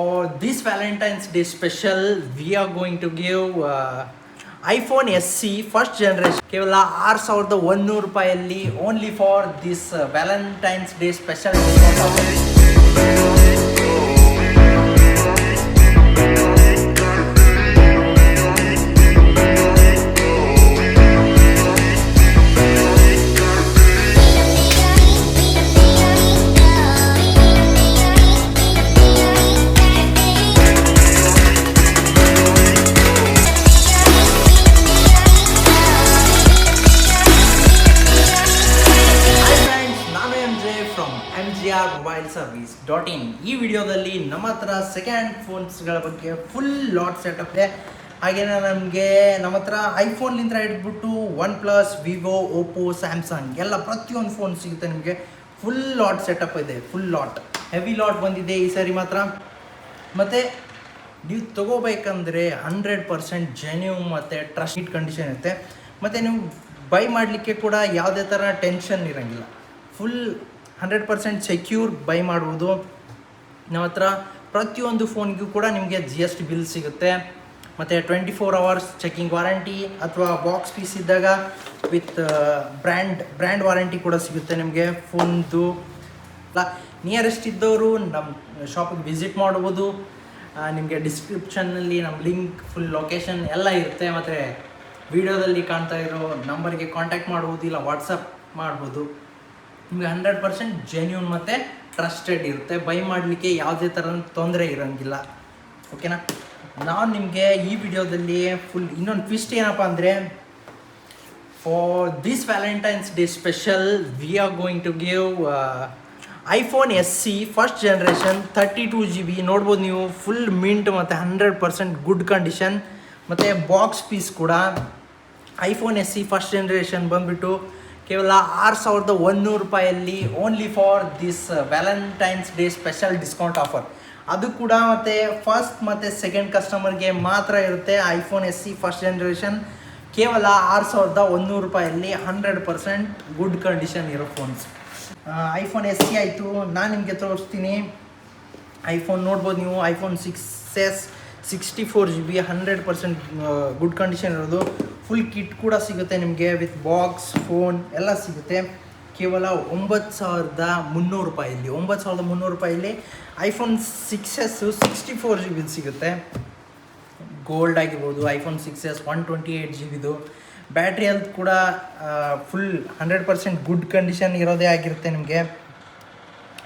For this Valentine's Day special, we are going to give iPhone SE first generation ಕೇವಲ 6100 ರೂಪಾಯಲ್ಲಿ only for this Valentine's Day special discount offer. MGRmobileservice.in ಈ ವಿಡಿಯೋದಲ್ಲಿ ನಮ್ಮ ಹತ್ರ second ಫೋನ್ಸ್ಗಳ ಬಗ್ಗೆ full lot setup ಇದೆ. ಹಾಗೆಯೇ ನಮ್ಮ ಹತ್ರ ಐಫೋನ್ಲಿಂದ ಹಿಡಿದ್ಬಿಟ್ಟು OnePlus, Vivo, Oppo, Samsung ಎಲ್ಲ ಪ್ರತಿಯೊಂದು ಫೋನ್ ಸಿಗುತ್ತೆ. ನಿಮಗೆ ಫುಲ್ ಲಾಟ್ ಸೆಟಪ್ ಇದೆ, ಫುಲ್ ಲಾಟ್ ಹೆವಿ ಲಾಟ್ ಬಂದಿದೆ ಈ ಸಾರಿ ಮಾತ್ರ. ಮತ್ತು ನೀವು ತೊಗೋಬೇಕಂದ್ರೆ 100% ಜೆನ್ಯೂನ್ ಮತ್ತು ಟ್ರಸ್ಟೆಡ್ ಕಂಡೀಷನ್ ಇರುತ್ತೆ. ಮತ್ತು ನೀವು ಬೈ ಮಾಡಲಿಕ್ಕೆ ಕೂಡ ಯಾವುದೇ ಥರ ಟೆನ್ಷನ್ ಇರೋಂಗಿಲ್ಲ. ಫುಲ್ 100% ಸೆಕ್ಯೂರ್ ಬೈ ಮಾಡ್ಬೋದು. ನಮ್ಮ ಹತ್ರ ಪ್ರತಿಯೊಂದು ಫೋನ್ಗೂ ಕೂಡ ನಿಮಗೆ GST ಬಿಲ್ ಸಿಗುತ್ತೆ. ಮತ್ತು 24 hours ಚೆಕಿಂಗ್ ವಾರಂಟಿ ಅಥವಾ ಬಾಕ್ಸ್ ಪೀಸ್ ಇದ್ದಾಗ ವಿತ್ ಬ್ರ್ಯಾಂಡ್ ವಾರಂಟಿ ಕೂಡ ಸಿಗುತ್ತೆ ನಿಮಗೆ ಫೋನ್ದು. ನಿಯರೆಸ್ಟ್ ಇದ್ದವರು ನಮ್ಮ ಶಾಪಿಗೆ ವಿಸಿಟ್ ಮಾಡ್ಬೋದು. ನಿಮಗೆ ಡಿಸ್ಕ್ರಿಪ್ಷನ್ನಲ್ಲಿ ನಮ್ಮ ಲಿಂಕ್ ಫುಲ್ ಲೊಕೇಶನ್ ಎಲ್ಲ ಇರುತ್ತೆ. ಮತ್ತು ವಿಡಿಯೋದಲ್ಲಿ ಕಾಣ್ತಾ ಇರೋ ನಂಬರ್ಗೆ ಕಾಂಟ್ಯಾಕ್ಟ್ ಮಾಡ್ಬೋದು, ಇಲ್ಲ ವಾಟ್ಸಪ್ ಮಾಡ್ಬೋದು. ನಿಮಗೆ 100% ಜೆನ್ಯೂನ್ ಮತ್ತು ಟ್ರಸ್ಟೆಡ್ ಇರುತ್ತೆ. ಬೈ ಮಾಡಲಿಕ್ಕೆ ಯಾವುದೇ ಥರದ ತೊಂದರೆ ಇರೋಂಗಿಲ್ಲ. ಓಕೆನಾ? ನಾನು ನಿಮಗೆ ಈ ವಿಡಿಯೋದಲ್ಲಿ ಫುಲ್ ಇನ್ನೊಂದು ಟ್ವಿಸ್ಟ್ ಏನಪ್ಪ ಅಂದರೆ, for this Valentine's Day special we are going to give iPhone SE first generation 32 GB. ನೋಡ್ಬೋದು ನೀವು, ಫುಲ್ ಮಿಂಟ್ ಮತ್ತು 100% ಗುಡ್ ಕಂಡೀಷನ್. ಮತ್ತು ಬಾಕ್ಸ್ ಪೀಸ್ ಕೂಡ iPhone SE ಫಸ್ಟ್ ಜನ್ರೇಷನ್ ಬಂದುಬಿಟ್ಟು ಕೇವಲ 6100 ರೂಪಾಯಲ್ಲಿ only for this Valentine's Day special discount offer. ಅದು ಕೂಡ ಮತ್ತು ಫಸ್ಟ್ ಮತ್ತು ಸೆಕೆಂಡ್ ಕಸ್ಟಮರ್ಗೆ ಮಾತ್ರ ಇರುತ್ತೆ. iPhone SE ಫಸ್ಟ್ ಜನ್ರೇಷನ್ ಕೇವಲ 6100 ರೂಪಾಯಲ್ಲಿ 100% ಗುಡ್ ಕಂಡೀಷನ್ ಇರೋ ಫೋನ್ಸ್. iPhone SE ಆಯಿತು. ನಾನು ನಿಮಗೆ ತೋರಿಸ್ತೀನಿ ಐಫೋನ್. ನೋಡ್ಬೋದು ನೀವು, iPhone 6s 64 GB 100% good condition ಇರೋದು. ಫುಲ್ ಕಿಟ್ ಕೂಡ ಸಿಗುತ್ತೆ ನಿಮಗೆ ವಿತ್ ಬಾಕ್ಸ್, ಫೋನ್ ಎಲ್ಲ ಸಿಗುತ್ತೆ. ಕೇವಲ 9300 ರೂಪಾಯಲ್ಲಿ 9300 ರೂಪಾಯಲ್ಲಿ iPhone 6s 64 GB ಸಿಗುತ್ತೆ. ಗೋಲ್ಡ್ ಆಗಿರ್ಬೋದು. iPhone 6s 128 GB. Battery health ಕೂಡ ಫುಲ್ 100% ಗುಡ್ ಕಂಡೀಷನ್ ಇರೋದೇ ಆಗಿರುತ್ತೆ. ನಿಮಗೆ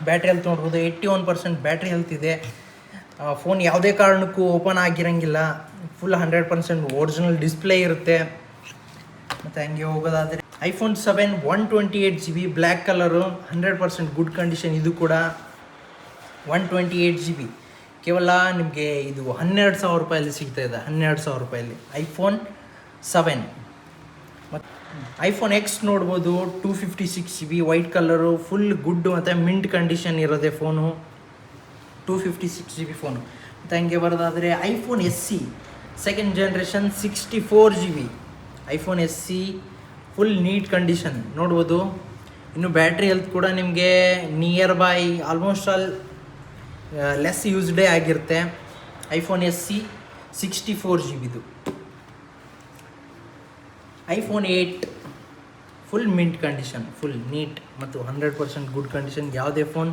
ಬ್ಯಾಟ್ರಿ ಹೆಲ್ತ್ ನೋಡ್ಬೋದು, 81% ಬ್ಯಾಟ್ರಿ ಹೆಲ್ತ್ ಇದೆ. ಫೋನ್ ಯಾವುದೇ ಕಾರಣಕ್ಕೂ ಓಪನ್ ಆಗಿರೋಂಗಿಲ್ಲ. ಫುಲ್ 100% ಒರಿಜಿನಲ್ ಡಿಸ್ಪ್ಲೇ ಇರುತ್ತೆ. ಮತ್ತು ಹಂಗೆ ಹೋಗೋದಾದರೆ iPhone 7 128 GB black colour 100% good condition. ಇದು ಕೂಡ 128 GB ಕೇವಲ ನಿಮಗೆ ಇದು 12000 ರೂಪಾಯಲ್ಲಿ ಸಿಗ್ತಾಯಿದೆ. 12000 ರೂಪಾಯಲ್ಲಿ iPhone 7. ಮತ್ತು iPhone X ನೋಡ್ಬೋದು, 256 GB white colour, full good ಮತ್ತು ಮಿಂಟ್ ಕಂಡೀಷನ್ ಇರೋದೆ ಫೋನು. 256 GB phone. ಮತ್ತು ಹಂಗೆ ಬರೋದಾದರೆ iPhone SE second generation 64 GB iPhone SE full neat condition ನೋಡ್ಬೋದು. ಇನ್ನು ಬ್ಯಾಟ್ರಿ ಹೆಲ್ತ್ ಕೂಡ ನಿಮಗೆ nearby almost all less ಯೂಸ್ಡೇ ಆಗಿರುತ್ತೆ. iPhone SE 64 GB. iPhone 8 full mint condition, full neat ಮತ್ತು 100% ಗುಡ್ ಕಂಡೀಷನ್. ಯಾವುದೇ ಫೋನ್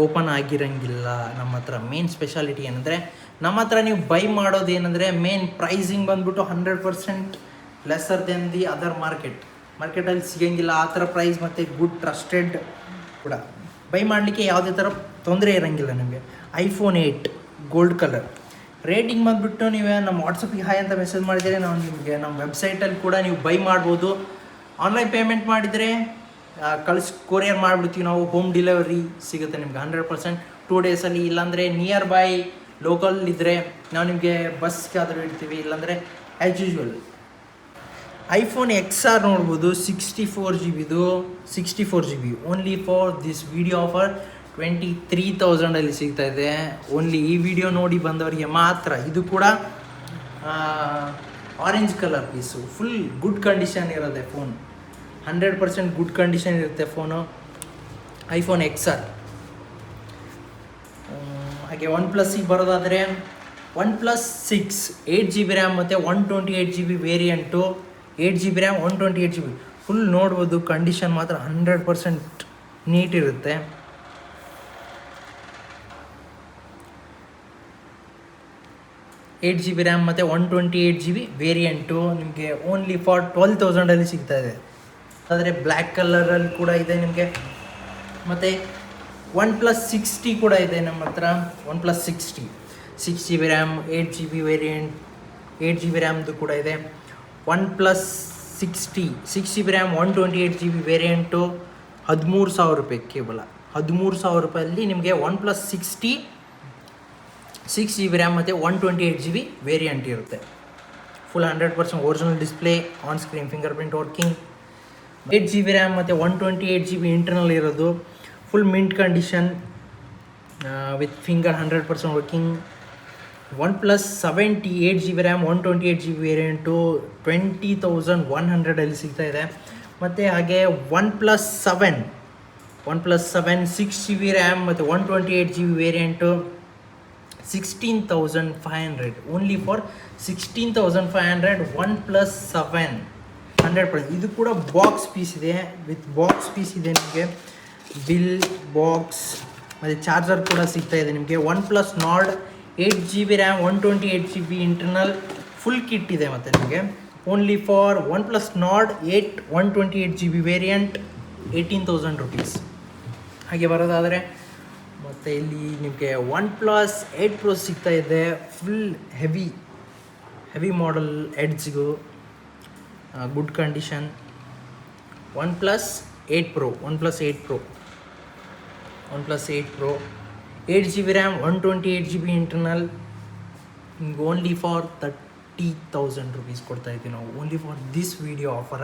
ಓಪನ್ ಆಗಿರೋಂಗಿಲ್ಲ ನಮ್ಮ ಹತ್ರ. ಮೇನ್ ಸ್ಪೆಷಾಲಿಟಿ ಏನಂದರೆ, ನಮ್ಮ ಹತ್ರ ನೀವು ಬೈ ಮಾಡೋದು ಏನಂದರೆ, ಮೇನ್ ಪ್ರೈಸಿಂಗ್ ಬಂದ್ಬಿಟ್ಟು 100% ಲೆಸ್ಸರ್ ದೆನ್ ದಿ ಅದರ್ ಮಾರ್ಕೆಟಲ್ಲಿ ಸಿಗೋಂಗಿಲ್ಲ ಆ ಥರ ಪ್ರೈಸ್. ಮತ್ತು ಗುಡ್ ಟ್ರಸ್ಟೆಡ್ ಕೂಡ ಬೈ ಮಾಡಲಿಕ್ಕೆ ಯಾವುದೇ ಥರ ತೊಂದರೆ ಇರೋಂಗಿಲ್ಲ ನಿಮಗೆ. iPhone 8 gold colour. ರೇಟಿಂಗ್ ಬಂದುಬಿಟ್ಟು ನೀವು ನಮ್ಮ ವಾಟ್ಸಪ್ಪಿಗೆ ಹಾಯ್ ಅಂತ ಮೆಸೇಜ್ ಮಾಡಿದರೆ ನಾವು ನಿಮಗೆ ನಮ್ಮ ವೆಬ್ಸೈಟಲ್ಲಿ ಕೂಡ ನೀವು ಬೈ ಮಾಡ್ಬೋದು. ಆನ್ಲೈನ್ ಪೇಮೆಂಟ್ ಮಾಡಿದರೆ ಕೊರಿಯರ್ ಮಾಡಿಬಿಡ್ತೀವಿ ನಾವು. ಹೋಮ್ ಡೆಲಿವರಿ ಸಿಗುತ್ತೆ ನಿಮ್ಗೆ 100% 2 ಡೇಸಲ್ಲಿ. ಇಲ್ಲಾಂದರೆ ನಿಯರ್ ಬೈ ಲೋಕಲ್ ಇದ್ದರೆ ನಾವು ನಿಮಗೆ ಬಸ್ಗೆ ಆದರೂ ಇಡ್ತೀವಿ, ಇಲ್ಲಾಂದರೆ ಆ್ಯಸ್ ಯೂಶ್ವಲ್. iPhone XR ನೋಡ್ಬೋದು, 64 GB 64 GB only for this video offer 23,000ಅಲ್ಲಿ ಸಿಗ್ತಾಯಿದೆ. ಓನ್ಲಿ ಈ ವಿಡಿಯೋ ನೋಡಿ ಬಂದವರಿಗೆ ಮಾತ್ರ. ಇದು ಕೂಡ orange colour piece, full good condition ಇರೋದೆ ಫೋನ್. 100% ಗುಡ್ ಕಂಡೀಷನ್ ಇರುತ್ತೆ ಫೋನು. iPhone XR ಹಾಗೆ ಒನ್ ಪ್ಲಸ್ಸಿಗೆ ಬರೋದಾದರೆ OnePlus 6 8GB ರ್ಯಾಮ್ ಮತ್ತು 128GB variant 8GB RAM 128GB full ನೋಡ್ಬೋದು. ಕಂಡೀಷನ್ ಮಾತ್ರ 100% ನೀಟ್ ಇರುತ್ತೆ. ಏಯ್ಟ್ GB ರ್ಯಾಮ್ ಮತ್ತು 128GB ವೇರಿಯಂಟು ನಿಮಗೆ ಓನ್ಲಿ ಫಾರ್ 12,000 ಸಿಗ್ತಾ ಇದೆ. ಆದರೆ ಬ್ಲ್ಯಾಕ್ ಕಲರಲ್ಲಿ ಕೂಡ ಇದೆ ನಿಮಗೆ. ಮತ್ತು OnePlus 60 ಕೂಡ ಇದೆ ನಮ್ಮ ಹತ್ರ. OnePlus 6GB RAM 8GB variant 8GB ರ್ಯಾಮ್ದು ಕೂಡ ಇದೆ. OnePlus 6GB RAM 128GB variant 13,000 ರೂಪಾಯಿ ಕೇವಲ 13,000 ರೂಪಾಯಲ್ಲಿ ನಿಮಗೆ OnePlus 6GB ರ್ಯಾಮ್ ಮತ್ತು 128GB ವೇರಿಯಂಟ್ ಇರುತ್ತೆ. Full 100% original display, on screen fingerprint working. 8GB RAM ಮತ್ತು 128GB ಇಂಟರ್ನಲ್ ಇರೋದು. Full mint condition with finger 100% working. OnePlus 8GB RAM 128GB variant 20,100 ಸಿಗ್ತಾ ಇದೆ. ಮತ್ತು ಹಾಗೆ OnePlus 7 6GB ರ್ಯಾಮ್ ಮತ್ತು 128GB variant 16,500 only for 16,500 OnePlus 7 100%. ಇದು ಕೂಡ box piece ಇದೆ, ವಿತ್ ಬಾಕ್ಸ್ ಪೀಸ್ ಇದೆ ನಿಮಗೆ. ಬಿಲ್ ಬಾಕ್ಸ್ ಮತ್ತು ಚಾರ್ಜರ್ ಕೂಡ ಸಿಗ್ತಾ ಇದೆ ನಿಮಗೆ. OnePlus Nord 8GB RAM 128GB internal full kit ಇದೆ ಮತ್ತು ನಿಮಗೆ only for OnePlus Nord 8 128GB variant 18,000 rupees. ಹಾಗೆ ಬರೋದಾದರೆ ಮತ್ತು ಇಲ್ಲಿ ನಿಮಗೆ OnePlus 8 Pro ಸಿಗ್ತಾ ಇದೆ. ಫುಲ್ ಹೆವಿ ಮಾಡಲ್ ಎಡ್ಜ್ಗೂ good condition. OnePlus 8 Pro 8GB RAM 128GB internal ನಿಮ್ಗೆ ಓನ್ಲಿ ಫಾರ್ 30,000 ರೂಪೀಸ್ ಕೊಡ್ತಾಯಿದ್ದೀವಿ ನಾವು, only for this video offer.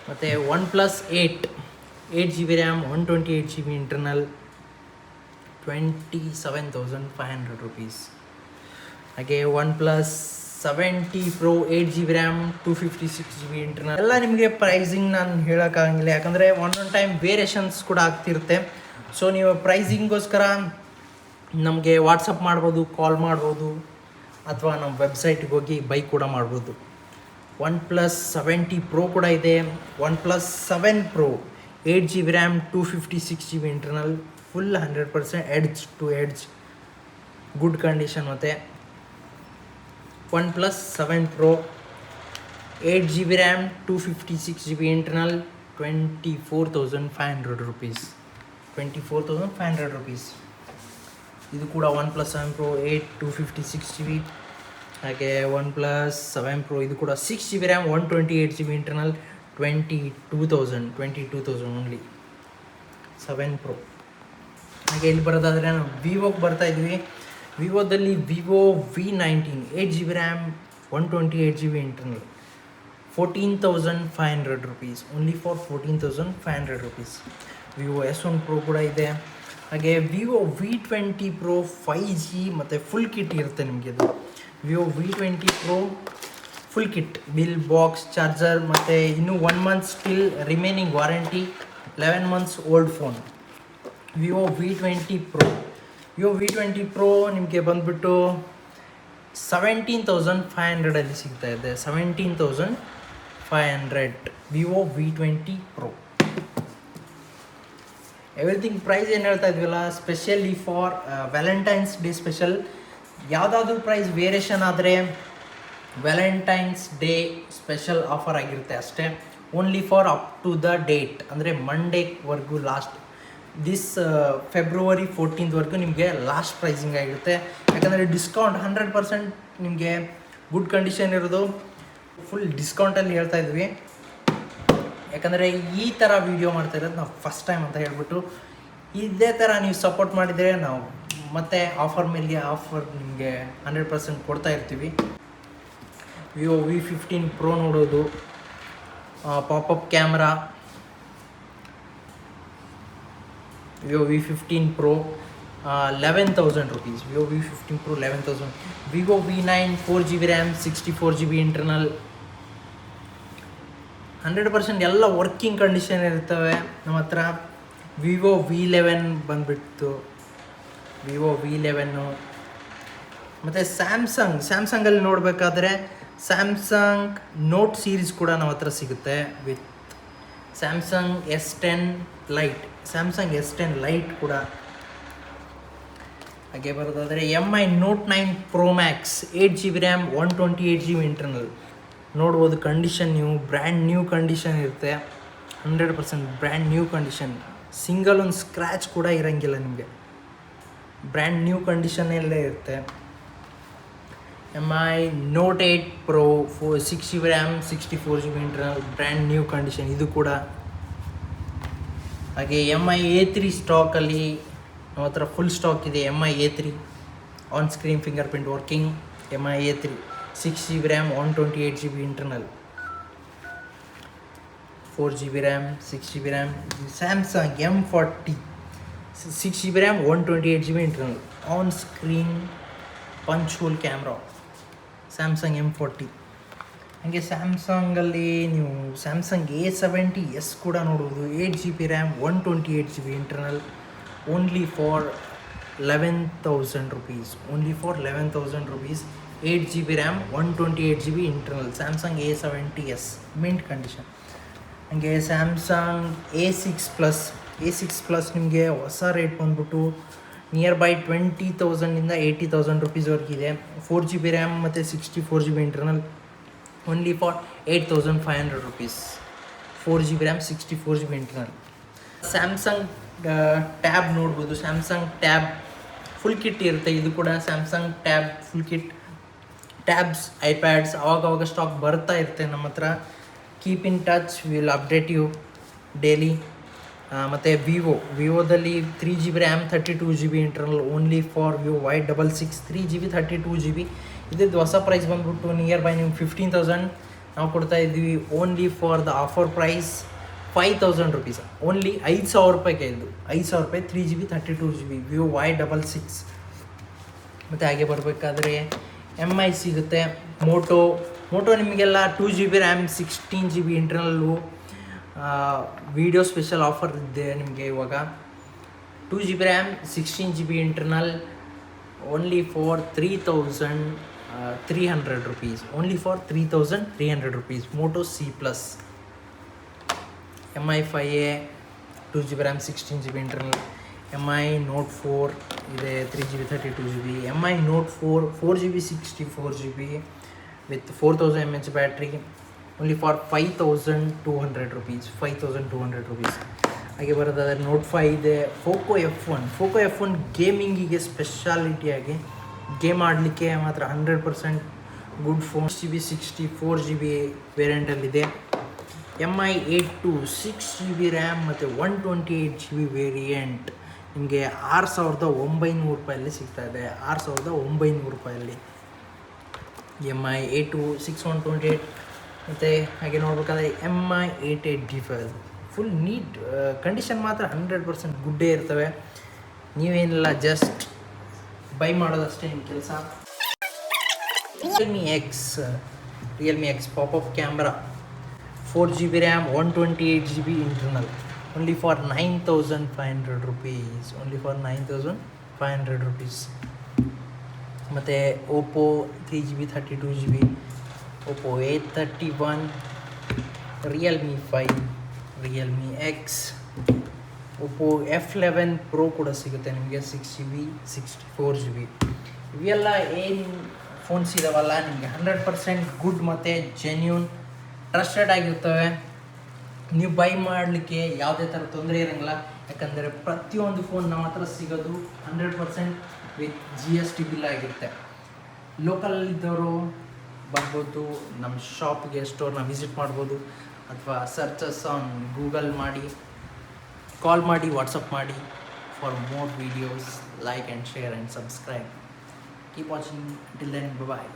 ಮತ್ತು OnePlus 8GB RAM 128GB internal 27,500 rupees. ಹಾಗೆ OnePlus 70 Pro 8GB RAM 256GB internal. ಎಲ್ಲ ನಿಮಗೆ pricing ನಾನು ಹೇಳೋಕ್ಕಾಗಂಗಿಲ್ಲ, ಯಾಕಂದರೆ ಒಂದೊಂದು ಟೈಮ್ ವೇರಿಯೇಷನ್ಸ್ ಕೂಡ ಆಗ್ತಿರುತ್ತೆ. ಸೊ ನೀವು ಪ್ರೈಸಿಂಗೋಸ್ಕರ ನಮಗೆ ವಾಟ್ಸಪ್ ಮಾಡ್ಬೋದು, ಕಾಲ್ ಮಾಡ್ಬೋದು, ಅಥವಾ ನಮ್ಮ ವೆಬ್ಸೈಟ್ಗೆ ಹೋಗಿ ಬೈ ಕೂಡ ಮಾಡ್ಬೋದು. OnePlus 70 Pro ಕೂಡ ಇದೆ. OnePlus 7 Pro 8GB RAM 256GB internal full 100% edge to edge good condition. ಮತ್ತು OnePlus 7 Pro 8GB RAM 256GB internal 24,500 rupees. ಇದು ಕೂಡ OnePlus 7 Pro 8 256GB. ಹಾಗೆ OnePlus 7 Pro ಇದು ಕೂಡ 6GB RAM 128GB internal 22,000 only 7 Pro. ಹಾಗೆ ಇಲ್ಲಿ ಬರೋದಾದರೆ ನಾವು ವಿವೋಗೆ ಬರ್ತಾಯಿದ್ವಿ. ವಿವೋದಲ್ಲಿ Vivo V19 8GB RAM 128GB internal 14,500 rupees, only for 14,500 rupees. Vivo S1 Pro ಕೂಡ ಇದೆ. ಹಾಗೆ Vivo V20 Pro 5G ಮತ್ತು ಫುಲ್ ಕಿಟ್ ಇರುತ್ತೆ ನಿಮಗೆ. ಅದು Vivo V20 Pro full kit, bill box, charger, ಮತ್ತು ಇನ್ನೂ 1 month still remaining warranty, 11 months old phone. Vivo V20 Pro ನಿಮಗೆ ಬಂದುಬಿಟ್ಟು 17,500 ಸಿಗ್ತಾ ಇದೆ. 17,500 Vivo V20 Pro. Everything price ಏನು ಹೇಳ್ತಾ ಇದ್ವಲ್ಲ, specially for Valentine's Day special. ಯಾವುದಾದ್ರೂ ಪ್ರೈಸ್ ವೇರಿಯೇಷನ್ ಆದರೆ ವ್ಯಾಲೆಂಟೈನ್ಸ್ ಡೇ ಸ್ಪೆಷಲ್ ಆಫರ್ ಆಗಿರುತ್ತೆ ಅಷ್ಟೇ. Only for up to the date, ಅಂದರೆ ಮಂಡೇವರೆಗೂ ಲಾಸ್ಟ್ ದಿಸ್ February 14th ನಿಮಗೆ ಲಾಸ್ಟ್ ಪ್ರೈಸಿಂಗ್ ಆಗಿರುತ್ತೆ. ಯಾಕಂದರೆ ಡಿಸ್ಕೌಂಟ್ 100% ನಿಮಗೆ ಗುಡ್ ಕಂಡೀಷನ್ ಇರೋದು ಫುಲ್ ಡಿಸ್ಕೌಂಟಲ್ಲಿ ಹೇಳ್ತಾ ಇದ್ವಿ. ಯಾಕಂದರೆ ಈ ಥರ ವೀಡಿಯೋ ಮಾಡ್ತಾ ಇರೋದು ನಾವು ಫಸ್ಟ್ ಟೈಮ್ ಅಂತ ಹೇಳ್ಬಿಟ್ಟು, ಇದೇ ಥರ ನೀವು ಸಪೋರ್ಟ್ ಮಾಡಿದರೆ ನಾವು ಮತ್ತೆ ಆಫರ್ ಮೇಲೆ ಆಫರ್ ನಿಮಗೆ 100% ಕೊಡ್ತಾ ಇರ್ತೀವಿ. Vivo V15 Pro ನೋಡೋದು, popup camera, Vivo V15 Pro 11,000 rupees. Vivo V15 Pro 11,000. Vivo V9 4GB RAM 64GB internal 100% ಎಲ್ಲ ವರ್ಕಿಂಗ್ ಕಂಡೀಷನ್ ಇರ್ತವೆ ನಮ್ಮ ಹತ್ರ. Vivo V11 ಬಂದುಬಿಟ್ಟು ವಿವೋ V11 ಮತ್ತು ಸ್ಯಾಮ್ಸಂಗಲ್ಲಿ ನೋಡಬೇಕಾದ್ರೆ ಸ್ಯಾಮ್ಸಂಗ್ ನೋಟ್ ಸೀರೀಸ್ ಕೂಡ ನಮ್ಮ ಹತ್ರ ಸಿಗುತ್ತೆ ವಿತ್ ಸ್ಯಾಮ್ಸಂಗ್ S10 ಲೈಟ್ ಕೂಡ. ಹಾಗೆ ಬರೋದಾದರೆ MI Note 9 Pro Max 8GB RAM 128GB internal ನೋಡ್ಬೋದು. ಕಂಡೀಷನ್ ಬ್ರ್ಯಾಂಡ್ ನ್ಯೂ ಕಂಡೀಷನ್ ಇರುತ್ತೆ, 100% ಬ್ರ್ಯಾಂಡ್ ನ್ಯೂ ಕಂಡೀಷನ್, ಸಿಂಗಲ್ ಒಂದು ಸ್ಕ್ರ್ಯಾಚ್ ಕೂಡ ಇರೋಂಗಿಲ್ಲ ನಿಮಗೆ, ಬ್ರ್ಯಾಂಡ್ ನ್ಯೂ ಕಂಡೀಷನಲ್ಲೇ ಇರುತ್ತೆ. MI Note 8 Pro 6GB RAM 64GB internal brand new condition ಇದು ಕೂಡ. ಹಾಗೆ MI A3 ಸ್ಟಾಕಲ್ಲಿ ನಮ್ಮ ಹತ್ರ ಫುಲ್ ಸ್ಟಾಕ್ ಇದೆ. MI A3 on screen fingerprint working MI A3 6GB RAM 128GB internal 4GB RAM 6GB RAM. Samsung M40 6GB RAM 128GB internal on screen punch hole camera Samsung M40. ಹಾಗೆ ಸ್ಯಾಮ್ಸಂಗಲ್ಲಿ ನೀವು Samsung A70s ಕೂಡ ನೋಡ್ಬೋದು. 8GB RAM 128GB internal only for 11,000 rupees. 8GB RAM 128GB internal Samsung A70s mint condition. ಹಾಗೆ Samsung A6 plus ನಿಮಗೆ ಹೊಸ rate ಬಂದ್ಬಿಟ್ಟು near by 20,000 80,000 rupeesವರೆಗಿದೆ. 4GB RAM ಮತ್ತು 64GB internal only for 8,500 rupees. 4GB RAM 64GB internal. Samsung tab ನೋಡ್ಬೋದು. Samsung tab full kit ಇರುತ್ತೆ. ಇದು ಕೂಡ Samsung tab full kit, tabs, iPads ಅವಾಗವಾಗ ಸ್ಟಾಕ್ ಬರ್ತಾ ಇರುತ್ತೆ ನಮ್ಮ ಹತ್ರ. Keep in touch, will update you daily. ಮತ್ತು ವಿವೋದಲ್ಲಿ 3GB RAM 32GB internal only for Vivo Y66 3GB 32GB. ಇದ್ರದ್ದು ಹೊಸ ಪ್ರೈಸ್ ಬಂದ್ಬಿಟ್ಟು ನಿಯರ್ ಬೈ ನಿಮ್ಗೆ 15,000 ನಾವು ಕೊಡ್ತಾ ಇದ್ದೀವಿ. Only for the offer price 5,000 rupees. Only 5,000 ರೂಪಾಯಿಗೆ ಇದು 5,000 ರೂಪಾಯಿ 3GB 32GB Vivo Y66. ಮತ್ತು ಹಾಗೆ ಬರಬೇಕಾದ್ರೆ MI ಸಿಗುತ್ತೆ. ಮೋಟೋ ನಿಮಗೆಲ್ಲ 2GB RAM 16GB ಇಂಟರ್ನಲ್ಲು ವಿಡಿಯೋ ಸ್ಪೆಷಲ್ ಆಫರ್ ಇದೆ ನಿಮಗೆ ಇವಾಗ. 2GB RAM 16GB internal only for 3,300 rupees. Only for 3,300 rupees. Moto C+. MI 5A 2GB RAM 16GB internal. MI Note 4 ಇದೆ 3GB 32GB. MI Note 4 4GB 64GB with 4,000 mAh battery only for 5,200 rupees. 5,200 rupees. ಹಾಗೆ ಬರೋದಾದರೆ Note 5 ಇದೆ. Poco F1 ಗೇಮಿಂಗಿಗೆ ಸ್ಪೆಷಾಲಿಟಿಯಾಗಿ game ಆಡಲಿಕ್ಕೆ ಮಾತ್ರ 100% good phone. 64GB ವೇರಿಯಂಟಲ್ಲಿದೆ. MI 8 6GB RAM ಮತ್ತು 128GB variant ನಿಮಗೆ 6,900 ರೂಪಾಯಲ್ಲಿ ಸಿಗ್ತಾ ಇದೆ. 6,900 ರೂಪಾಯಲ್ಲಿ MI 8 6128. ಮತ್ತು ಹಾಗೆ ನೋಡಬೇಕಾದ್ರೆ MI 88G5 full neat condition ಮಾತ್ರ 100% ಗುಡ್ಡೇ ಇರ್ತವೆ. ನೀವೇನಿಲ್ಲ, ಜಸ್ಟ್ ಬೈ ಮಾಡೋದಷ್ಟೇ ನಿಮ್ಮ ಕೆಲಸ. Realme X popup camera 4GB RAM 128GB internal only for 9,500 rupees. Only for 9,500 rupees. ಮತ್ತು Oppo 3GB 32GB Oppo A31, Realme 5, Realme X, Oppo F11 Pro ಕೂಡ ಸಿಗುತ್ತೆ ನಿಮಗೆ 6GB 64GB. ಇವೆಲ್ಲ ಏನು ಫೋನ್ಸ್ ಇದಾವಲ್ಲ ನಿಮಗೆ 100% ಗುಡ್ ಮತ್ತು ಜೆನ್ಯೂನ್ ಟ್ರಸ್ಟೆಡ್ ಆಗಿರ್ತವೆ. ನೀವು ಬೈ ಮಾಡಲಿಕ್ಕೆ ಯಾವುದೇ ಥರ ತೊಂದರೆ ಇರೋಂಗಿಲ್ಲ. ಯಾಕಂದರೆ ಪ್ರತಿಯೊಂದು ಫೋನ್ ನಮ್ಮ ಹತ್ರ ಸಿಗೋದು 100% ವಿತ್ GST ಬಿಲ್ ಆಗಿರುತ್ತೆ. ಲೋಕಲಲ್ಲಿದ್ದವರು ಬರ್ಬೋದು, ನಮ್ಮ ಶಾಪ್ಗೆ ಸ್ಟೋರ್ನ ವಿಸಿಟ್ ಮಾಡ್ಬೋದು, ಅಥವಾ ಸರ್ಚಸ್ ಆನ್ ಗೂಗಲ್ ಮಾಡಿ, ಕಾಲ್ ಮಾಡಿ, ವಾಟ್ಸಪ್ ಮಾಡಿ. For more videos, like and share and subscribe. Keep watching. Till then, bye.